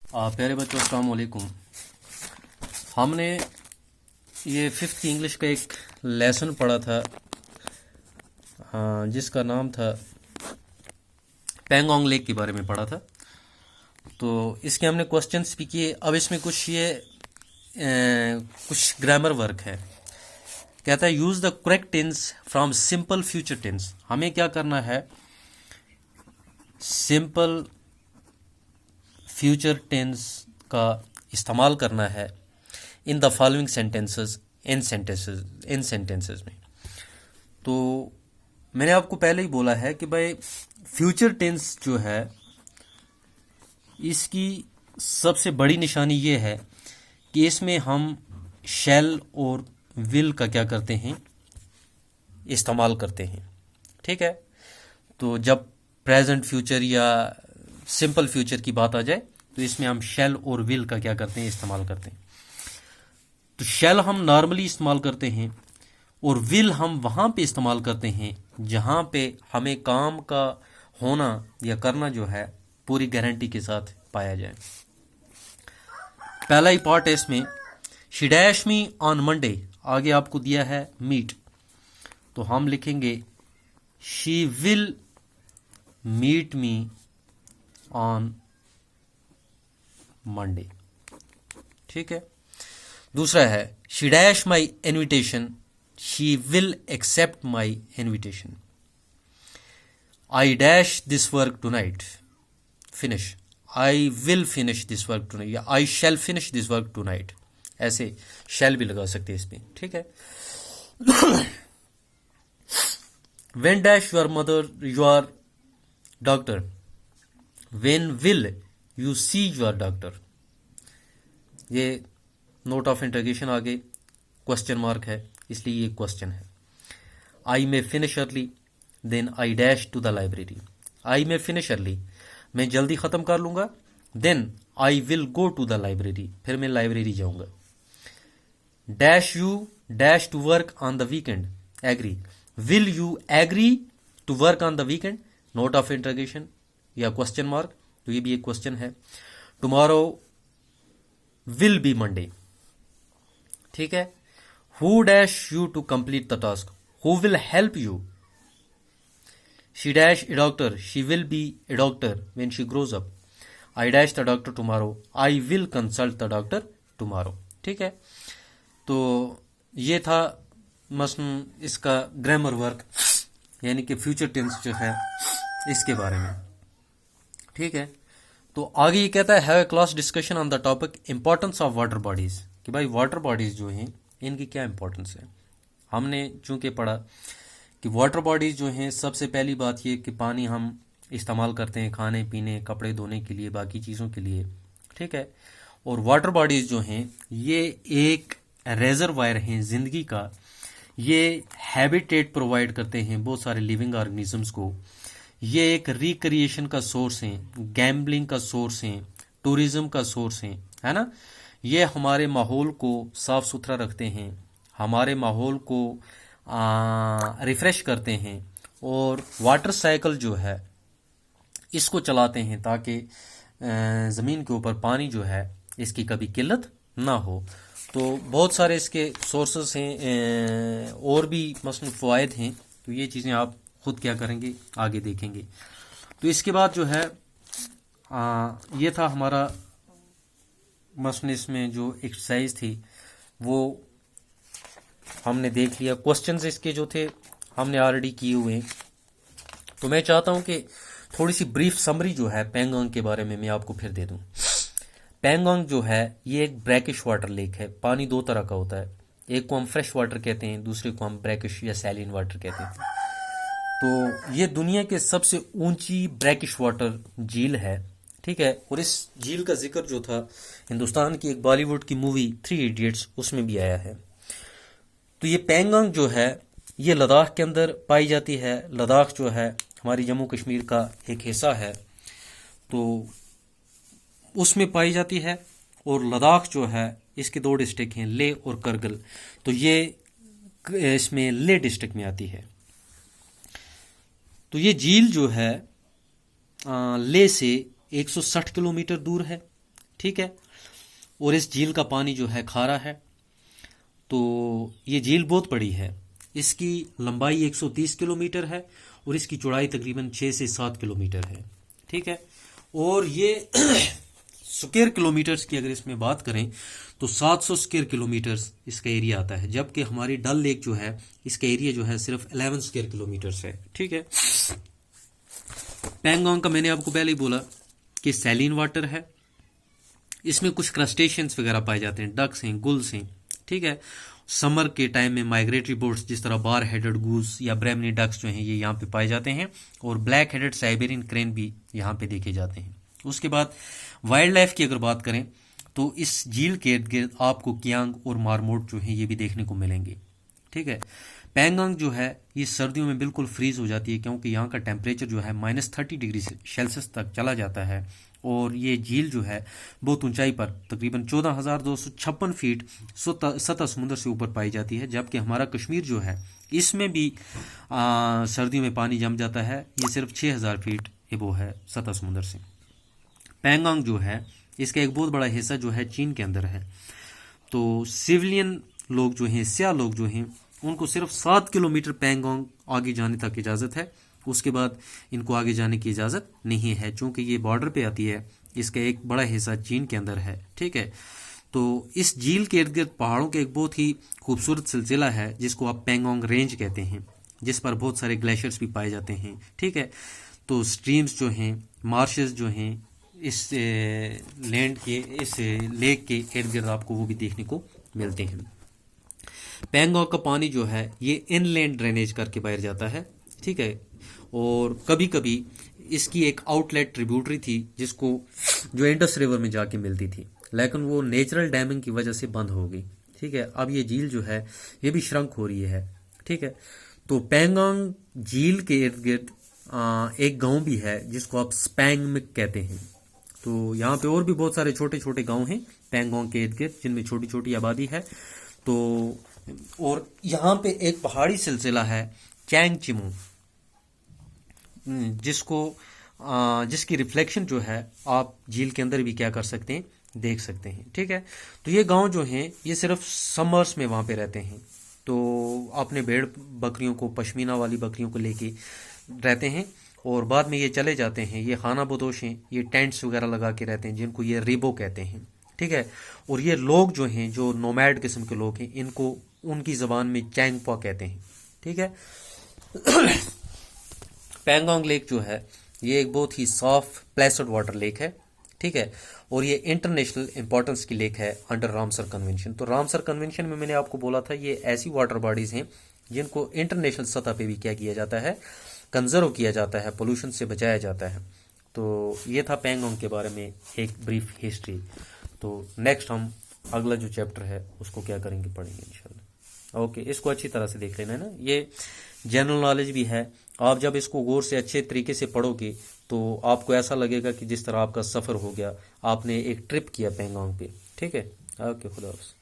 प्यारे बच्चों, अस्सलाम वालेकुम। हमने ये फिफ्थ की इंग्लिश का एक लेसन पढ़ा था जिसका नाम था पेंगोंग लेक के बारे में पढ़ा था। तो इसके हमने क्वेश्चंस भी किए। अब इसमें कुछ ग्रामर वर्क है। कहता है use the correct tense from simple future tense. हमें क्या करना है, सिंपल फ्यूचर टेंस का इस्तेमाल करना है in the following sentences, in sentences में। तो मैंने आपको पहले ही बोला है कि भाई फ्यूचर टेंस जो है इसकी सबसे बड़ी निशानी ये है कि इसमें हम शैल और विल का क्या करते हैं, इस्तेमाल करते हैं। ठीक है, तो जब प्रेजेंट फ्यूचर या सिंपल फ्यूचर की बात आ जाए तो इसमें हम शैल और विल का क्या करते हैं, इस्तेमाल करते हैं। तो शैल हम नॉर्मली इस्तेमाल करते हैं और विल हम वहां पे इस्तेमाल करते हैं जहां पे हमें काम का होना या करना जो है पूरी गारंटी के साथ पाया जाए। पहला ही पार्ट है इसमें, she dash me on Monday. आगे आपको दिया है मीट, तो हम लिखेंगे she will meet me on Monday. ठीक है। दूसरा है she dash my invitation, she will accept my invitation. I dash this work tonight, finish. I will finish this work tonight या I shall finish this work tonight, ऐसे shall भी लगा सकते हैं इसमें। ठीक है। When dash your mother your doctor, when will you see your doctor. ये नोट ऑफ इंटरगेशन आगे क्वेश्चन मार्क है, इसलिए ये क्वेश्चन है। I may finish early, then I dash to the library. I may finish early, मैं जल्दी खत्म कर लूंगा। Then I will go to the library, फिर मैं लाइब्रेरी जाऊंगा। Dash you dash to work on the weekend, agree. Will you agree to work on the weekend, note of interrogation या question mark, तो ये भी एक क्वेश्चन है। Tomorrow will be Monday. ठीक है। Who dash you to complete the task, who will help you. She dash a doctor, she will be a doctor when she grows up. I dash the doctor tomorrow, I will consult the doctor tomorrow. ठीक है। तो ये था मसलन इसका grammar work, यानी कि future tense जो है इसके बारे में। ठीक है। तो आगे ये कहता है have a class discussion on the topic importance of water bodies, कि भाई वाटर बॉडीज जो हैं इनकी क्या इंपॉर्टेंस है। हमने चूंकि पढ़ा कि वाटर बॉडीज जो हैं, सबसे पहली बात ये कि पानी हम इस्तेमाल करते हैं खाने पीने, कपड़े धोने के लिए, बाकी चीज़ों के लिए। ठीक है। और वाटर बॉडीज जो हैं ये एक रेजरवायर हैं जिंदगी का। ये हैबिटेट प्रोवाइड करते हैं बहुत सारे लिविंग ऑर्गेनिजम्स को। ये एक रिक्रिएशन का सोर्स है, गैम्बलिंग का सोर्स है, टूरिज्म का सोर्स है ना। ये हमारे माहौल को साफ सुथरा रखते हैं, हमारे माहौल को रिफ्रेश करते हैं और वाटर साइकिल जो है इसको चलाते हैं ताकि ज़मीन के ऊपर पानी जो है इसकी कभी किल्लत ना हो। तो बहुत सारे इसके सोर्सेस हैं और भी मसलन फ़वाइद हैं। तो ये चीज़ें आप खुद क्या करेंगे आगे देखेंगे। तो इसके बाद जो है ये था हमारा मसलन इसमें जो एक्सरसाइज थी वो हमने देख लिया। क्वेश्चंस इसके जो थे हमने ऑलरेडी किए हुए हैं। तो मैं चाहता हूं कि थोड़ी सी ब्रीफ समरी जो है पेंगोंग के बारे में मैं आपको फिर दे दूं। पेंगोंग जो है ये एक ब्रैकिश वाटर लेक है। पानी दो तरह का होता है, एक को हम फ्रेश वाटर कहते हैं, दूसरे को हम ब्रैकिश या सैलिन वाटर कहते हैं। तो ये दुनिया के सबसे ऊंची ब्रैकिश वाटर झील है। ठीक है। और इस झील का जिक्र जो था हिंदुस्तान की एक बॉलीवुड की मूवी 3 इडियट्स उसमें भी आया है। तो ये पेंगोंग जो है ये लद्दाख के अंदर पाई जाती है। लद्दाख जो है हमारी जम्मू कश्मीर का एक हिस्सा है, तो उसमें पाई जाती है। और लद्दाख जो है इसके 2 डिस्ट्रिक्ट हैं, लेह और करगिल। तो ये इसमें लेह डिस्ट्रिक्ट में आती है। तो ये झील जो है लेह से 160 किलोमीटर दूर है। ठीक है। और इस झील का पानी जो है खारा है। तो ये झील बहुत बड़ी है, इसकी लंबाई 130 किलोमीटर है और इसकी चौड़ाई तकरीबन 6 से 7 किलोमीटर है, ठीक है। और ये स्क्वायर किलोमीटर्स की अगर इसमें बात करें तो 700 स्क्वायर किलोमीटर्स इसका एरिया आता है, जबकि हमारी डल लेक जो है इसका एरिया जो है सिर्फ 11 स्क्वायर किलोमीटर्स है, ठीक है। पैंगोंग का मैंने आपको पहले ही बोला कि सैलिन वाटर है, इसमें कुछ क्रस्टेशियंस वगैरह पाए जाते हैं, डक्स हैं, गुल्स हैं, ठीक है। समर के टाइम में माइग्रेटरी बर्ड्स जिस तरह बार हेडेड गूस या ब्रेमनी डक्स जो हैं ये यहाँ पे पाए जाते हैं, और ब्लैक हेडेड साइबेरियन क्रेन भी यहाँ पे देखे जाते हैं। उसके बाद वाइल्ड लाइफ की अगर बात करें तो इस झील के इर्द गिर्द आपको कियांग और मारमोट जो हैं ये भी देखने को मिलेंगे, ठीक है। पैंगोंग जो है ये सर्दियों में बिल्कुल फ्रीज हो जाती है, क्योंकि यहाँ का टेम्परेचर जो है -30 डिग्री सेल्सियस तक चला जाता है। और ये झील जो है बहुत ऊंचाई पर तकरीबन 14,256 फीट सतह समुद्र से ऊपर पाई जाती है, जबकि हमारा कश्मीर जो है इसमें भी सर्दियों में पानी जम जाता है, ये सिर्फ 6,000 फीट एबो है सतह समुद्र से। पैंगोंग जो है इसका एक बहुत बड़ा हिस्सा जो है चीन के अंदर है। तो सिविलियन लोग जो हैं, स्या लोग जो हैं, उनको सिर्फ 7 किलोमीटर पैंगोंग आगे जाने तक इजाज़त है, उसके बाद इनको आगे जाने की इजाज़त नहीं है, चूँकि ये बॉर्डर पे आती है, इसका एक बड़ा हिस्सा चीन के अंदर है, ठीक है। तो इस झील के इर्द गिर्द पहाड़ों के एक बहुत ही खूबसूरत सिलसिला है जिसको आप पैंगोंग रेंज कहते हैं, जिस पर बहुत सारे ग्लेशियर्स भी पाए जाते हैं, ठीक है। तो स्ट्रीम्स जो हैं, मार्शेस जो हैं, इस लैंड के, इस लेक के इर्द गिर्द आपको वो भी देखने को मिलते हैं। पैंगोंग का पानी जो है ये इनलैंड ड्रेनेज करके बाहर जाता है, ठीक है। और कभी कभी इसकी एक आउटलेट ट्रिब्यूटरी थी जिसको जो इंडस रिवर में जाके मिलती थी, लेकिन वो नेचुरल डैमिंग की वजह से बंद हो गई, ठीक है। अब ये झील जो है ये भी श्रंक हो रही है, ठीक है। तो पैंगोंग झील के इर्द गिर्द एक गांव भी है जिसको आप स्पैंगमिक कहते हैं। तो यहाँ पे और भी बहुत सारे छोटे छोटे गांव हैं पैंगोंग के इर्द गिर्द जिनमें छोटी छोटी आबादी है। तो और यहाँ पे एक पहाड़ी सिलसिला है चैंगचिमू, जिसकी रिफ्लेक्शन जो है आप झील के अंदर भी क्या कर सकते हैं, देख सकते हैं, ठीक है। तो ये गांव जो हैं ये सिर्फ समर्स में वहाँ पे रहते हैं। तो अपने भेड़ बकरियों को, पश्मीना वाली बकरियों को लेके रहते हैं और बाद में ये चले जाते हैं। ये खाना बदोश हैं, ये टेंट्स वगैरह लगा के रहते हैं जिनको ये रिबो कहते हैं, ठीक है। और ये लोग जो हैं, जो नोमैड किस्म के लोग हैं, इनको उनकी ज़बान में चैंगपा कहते हैं, ठीक है। पैंगोंग लेक जो है ये एक बहुत ही साफ प्लेसड वाटर लेक है, ठीक है। और ये इंटरनेशनल इंपॉर्टेंस की लेक है अंडर रामसर कन्वेंशन। तो रामसर कन्वेंशन में मैंने आपको बोला था ये ऐसी वाटर बॉडीज़ हैं जिनको इंटरनेशनल सतह पे भी क्या किया जाता है, कंजर्व किया जाता है, पोल्यूशन से बचाया जाता है। तो ये था पैंगोंग के बारे में एक ब्रीफ हिस्ट्री। तो नेक्स्ट हम अगला जो चैप्टर है उसको क्या करेंगे, पढ़ेंगे इंशाल्लाह। ओके, इसको अच्छी तरह से देख लेना है ना, ये जनरल नॉलेज भी है। आप जब इसको गौर से अच्छे तरीके से पढ़ोगे तो आपको ऐसा लगेगा कि जिस तरह आपका सफ़र हो गया, आपने एक ट्रिप किया पैंगोंग पे, ठीक है। ओके, खुदा हाफ़िज़।